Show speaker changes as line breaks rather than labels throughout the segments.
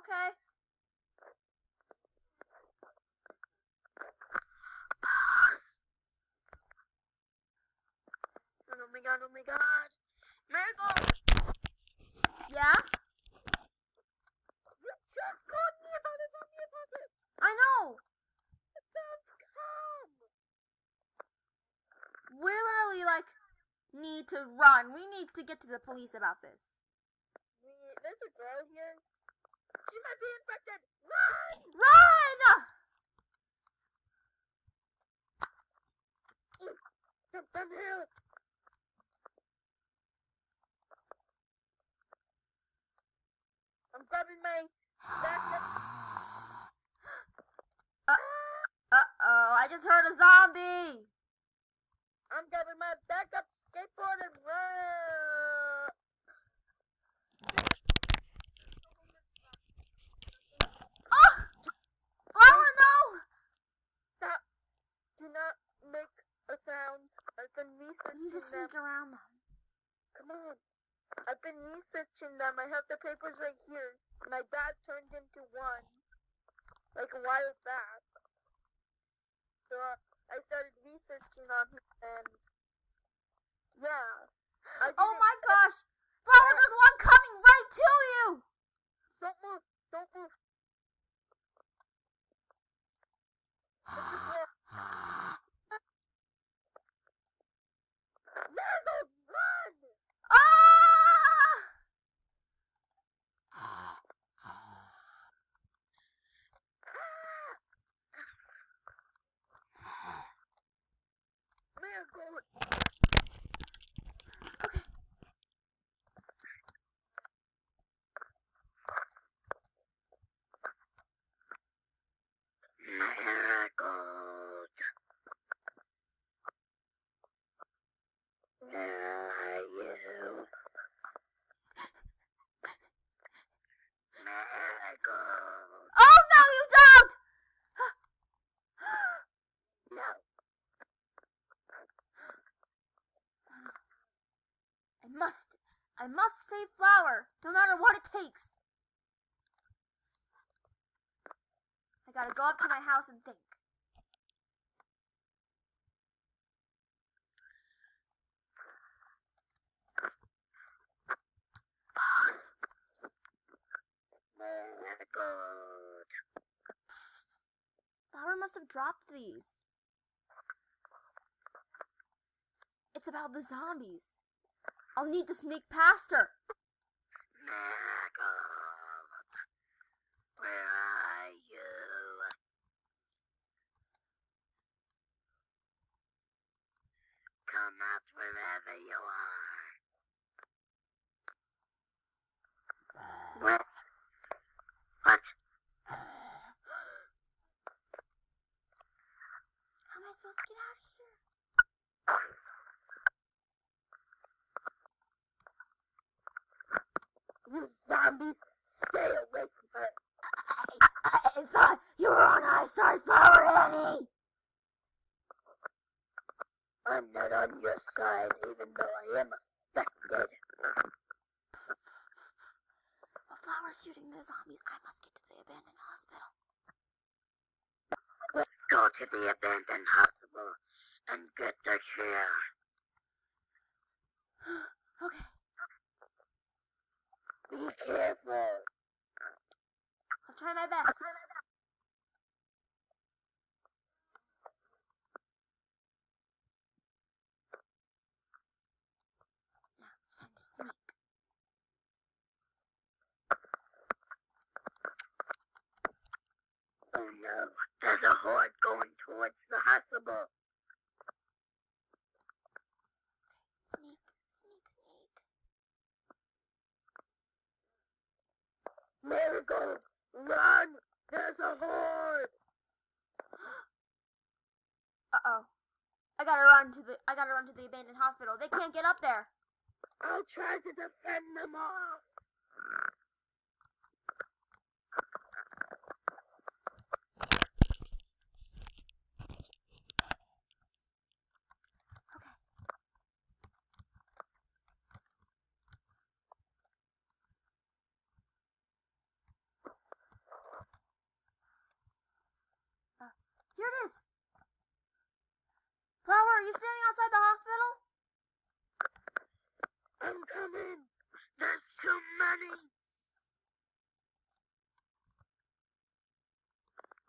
Okay.
Oh my god, oh my god. Marigold!
Yeah?
You just called me about a zombie apocalypse!
I know!
Don't come!
We literally, like, need to run. We need to get to the police about this.
There's a girl here. She might be infected! Run!
Run!
Jump down the hill! I'm grabbing my backup.
Uh-oh, I just heard a zombie!
I'm grabbing my backup skateboard and run!
Oh! Flower, no!
Stop! Do not make a sound. I've been
I need
researching
to
them.
sneak around them.
Come on. I've been researching them. I have the papers right here. My dad turned into one, like a while back. So I started researching on him, and yeah.
Oh my gosh! Flower, there's one coming right to you!
Don't move! Don't move! Marigold, run!
Ah!
Marigold!
Okay.
Marigold! Where are you? Marigold!
Oh no, you don't!
No.
I must save Flower, no matter what it takes. I gotta go up to my house and think.
Marigold!
Flower must have dropped these. It's about the zombies. I'll need to sneak past her.
Marigold! Where are you? Come out wherever you are. What? What?
How am I supposed to get out of here?
You zombies, stay away from her.
I thought you were on our side, Flower Annie.
I'm not on your side, even though I am affected.
While Flower's shooting the zombies, I must get to the abandoned hospital.
Let's go to the abandoned hospital and get the care.
Okay,
Be careful.
I'll try my best. Now it's time to sneak.
Oh no, there's a horde going towards the hospital.
Sneak, sneak, sneak.
Marigold, run! There's a horde!
Uh-oh. I gotta run to the abandoned hospital. They can't get up there.
I'll try to defend them all.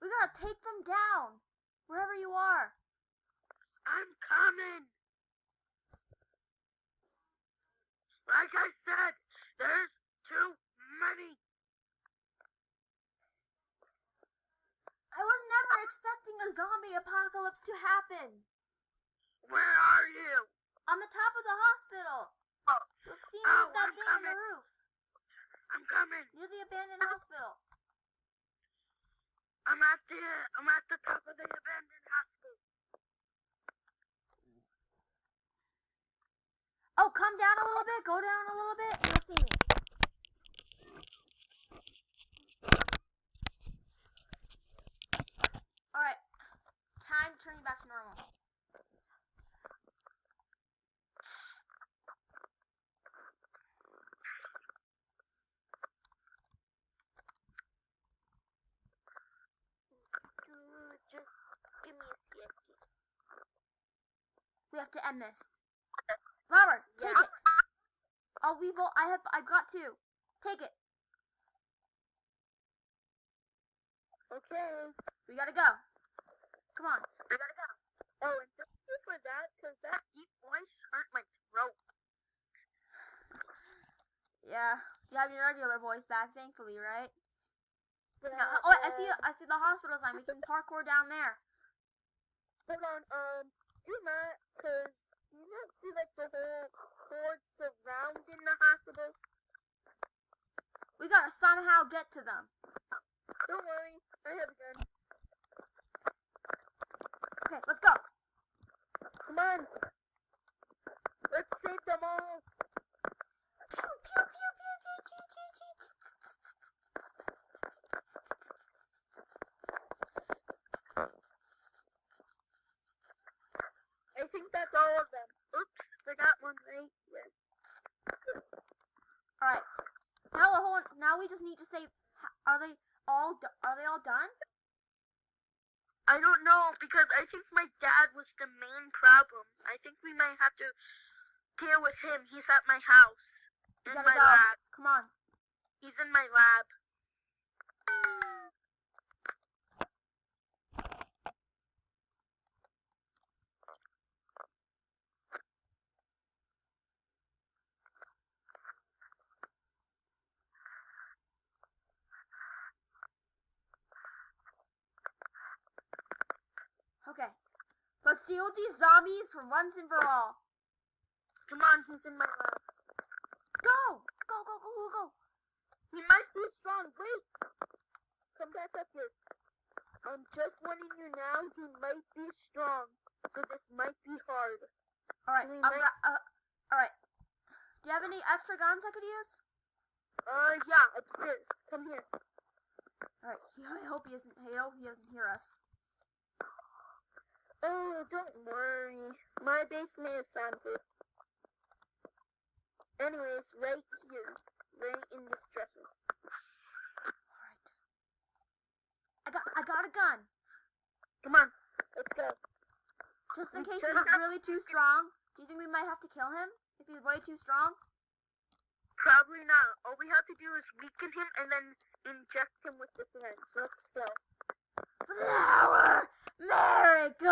We gotta take them down. Wherever you are.
I'm coming. Like I said, there's too many.
I was never expecting a zombie apocalypse to happen.
Where are you?
On the top of the hospital.
Oh,
You'll see
oh,
that
I'm
thing on the
coming.
roof.
I'm coming.
Near the abandoned hospital.
I'm at the top of the abandoned hospital.
Oh, come down a little bit. Go down a little bit. And you'll see me. Alright. It's time to turn you back to normal.
Just give me a second.
We have to end this. Robert, take it. Oh, I've got two. Take it.
Okay.
We gotta go. Come on.
I gotta go. Oh, and thank you for that, because that deep voice hurt my throat.
Yeah. You have your regular voice back, thankfully, right?
Yeah,
No. Oh, wait, I see the hospital sign. We can parkour down there.
Hold on, do not, because you not see, like, the whole horde surrounding the hospital?
We gotta somehow get to them.
Don't worry, I have a gun.
Okay, let's go.
Come on. Let's save them all.
Pew, pew, pew, pew, pew, chee, chee, chee.
I think that's all of them. Oops, forgot one right here.
Alright. Now we just need to say, are they all done?
I don't know, because I think my dad was the main problem. I think we might have to deal with him. He's at my house.
We
In
gotta
my
go.
lab.
Come on.
He's in my lab.
Okay. Let's deal with these zombies for once and for all.
Come on, he's in my lab.
Go! Go, go, go, go, go.
He might be strong. Wait! Come back up here. I'm just warning you now, he might be strong. So this might be hard.
Alright, alright. Do you have any extra guns I could use?
Yeah, upstairs. Come here.
Alright, I hope he doesn't hear us.
Oh, don't worry. My basement is soundproof. Anyways, right here. Right in this dresser.
Alright. I got a gun.
Come on, let's go.
Just in case he's really too strong. Do you think we might have to kill him if he's way too strong?
Probably not. All we have to do is weaken him and then inject him with the syringe. Let's go.
Flower! Marigold!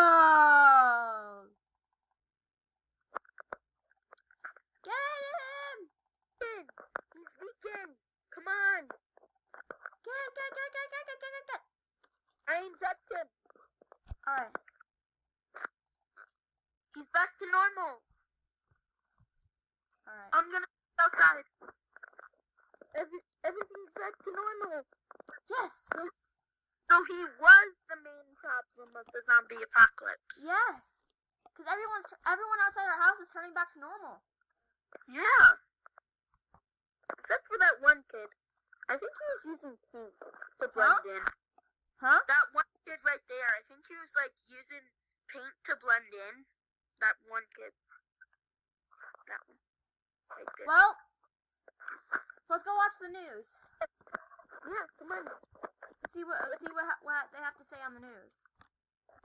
Get him!
He's weakened. Come on.
Get.
I inject him.
Alright.
He's back to normal.
Alright.
I'm gonna go outside. Everything's back to normal.
Yes!
So he was the main problem of the zombie apocalypse.
Yes! Because everyone outside our house is turning back to normal.
Yeah. Except for that one kid. I think he was using paint to blend in.
Huh?
That one kid right there. I think he was like using paint to blend in. That one kid. That one. Right there.
Well, let's go watch the news.
Yeah, come on.
See what they have to say on the news.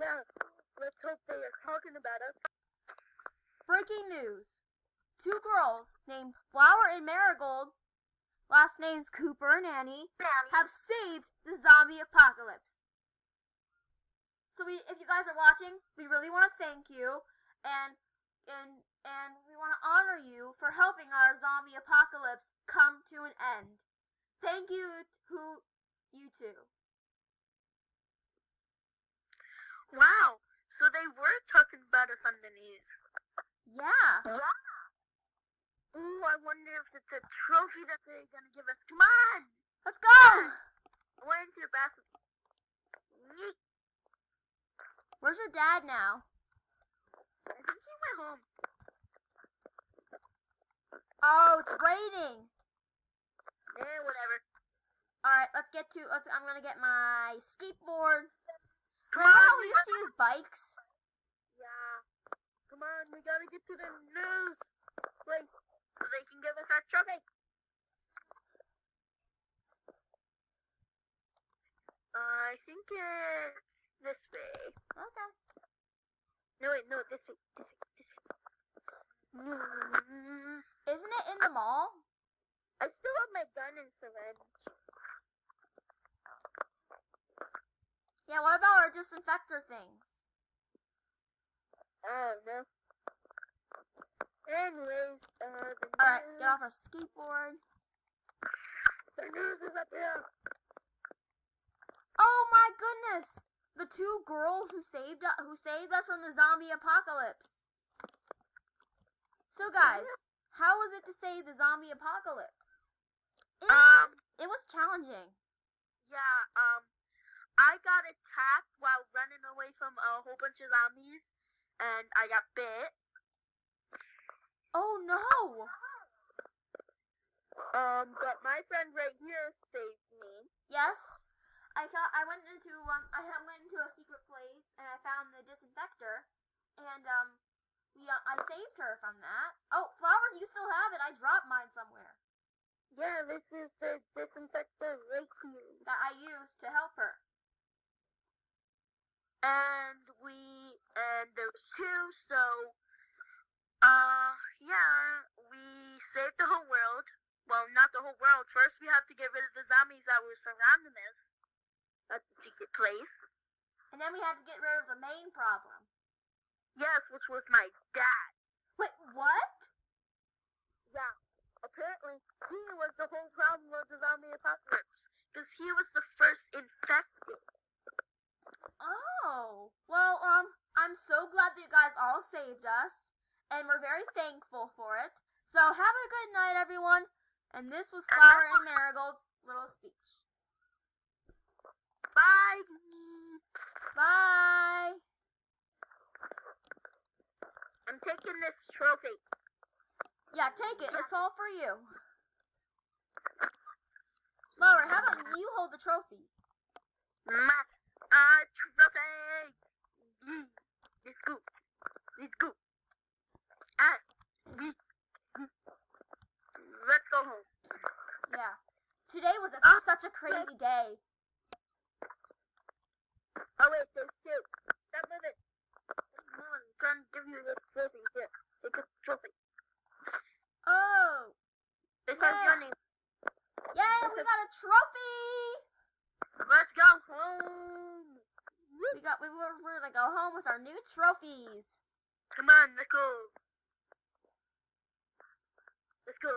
Yeah, let's hope they are talking about us.
Breaking news. 2 girls named Flower and Marigold, last names Cooper and Annie, have saved the zombie apocalypse. So if you guys are watching, we really want to thank you, and we want to honor you for helping our zombie apocalypse come to an end. Thank you to you two.
Wow. So they were talking about us on the news.
Yeah.
Ooh, I wonder if it's a trophy that they're gonna give us. Come on!
Let's go!
I went into the bathroom. Yeet.
Where's your dad now?
I think he went home.
Oh, it's raining.
Whatever.
Alright, I'm gonna get my skateboard.
Come
Remember
on,
how we used to use bikes?
Yeah. Come on, we gotta get to the news place so they can give us our trophy. I think it's this way.
Okay.
No, wait, no, this way.
Isn't it in the mall?
I still have my gun and syringe.
Yeah, what about our disinfector things?
Oh, no. Anyways,
Alright, get off our skateboard.
The news is up here.
Oh my goodness! The two girls who saved us from the zombie apocalypse. So guys, how was it to save the zombie apocalypse? It was challenging.
Yeah, I got attacked while running away from a whole bunch of zombies, and I got bit.
Oh no!
But my friend right here saved me.
Yes, I went into a secret place and I found the disinfector, and I saved her from that. Oh, Flowers, you still have it. I dropped mine somewhere.
Yeah, this is the disinfectant right here.
That I used to help her.
And there was two, so, yeah, we saved the whole world. Well, not the whole world. First, we had to get rid of the zombies that were surrounding us at the secret place.
And then we had to get rid of the main problem.
Yes, which was my dad.
Wait, what?
Yeah. Apparently, he was the whole problem of the zombie apocalypse. Because he was the first infected.
Oh. Well, I'm so glad that you guys all saved us. And we're very thankful for it. So, have a good night, everyone. And this was Flower and Marigold's little speech.
Bye.
Bye.
I'm taking this trophy.
Yeah, take it. It's all for you. Flower, how about you hold the trophy?
My trophy. Let's go. Let's go home.
Yeah. Today was such a crazy day.
Oh wait, there's two. Stop moving. I'm trying to give you the trophy. Here, take the trophy.
Oh.
This has your name.
Yay, we got a trophy!
Let's go home.
We're gonna go home with our new trophies.
Come on, let's go. Let's go.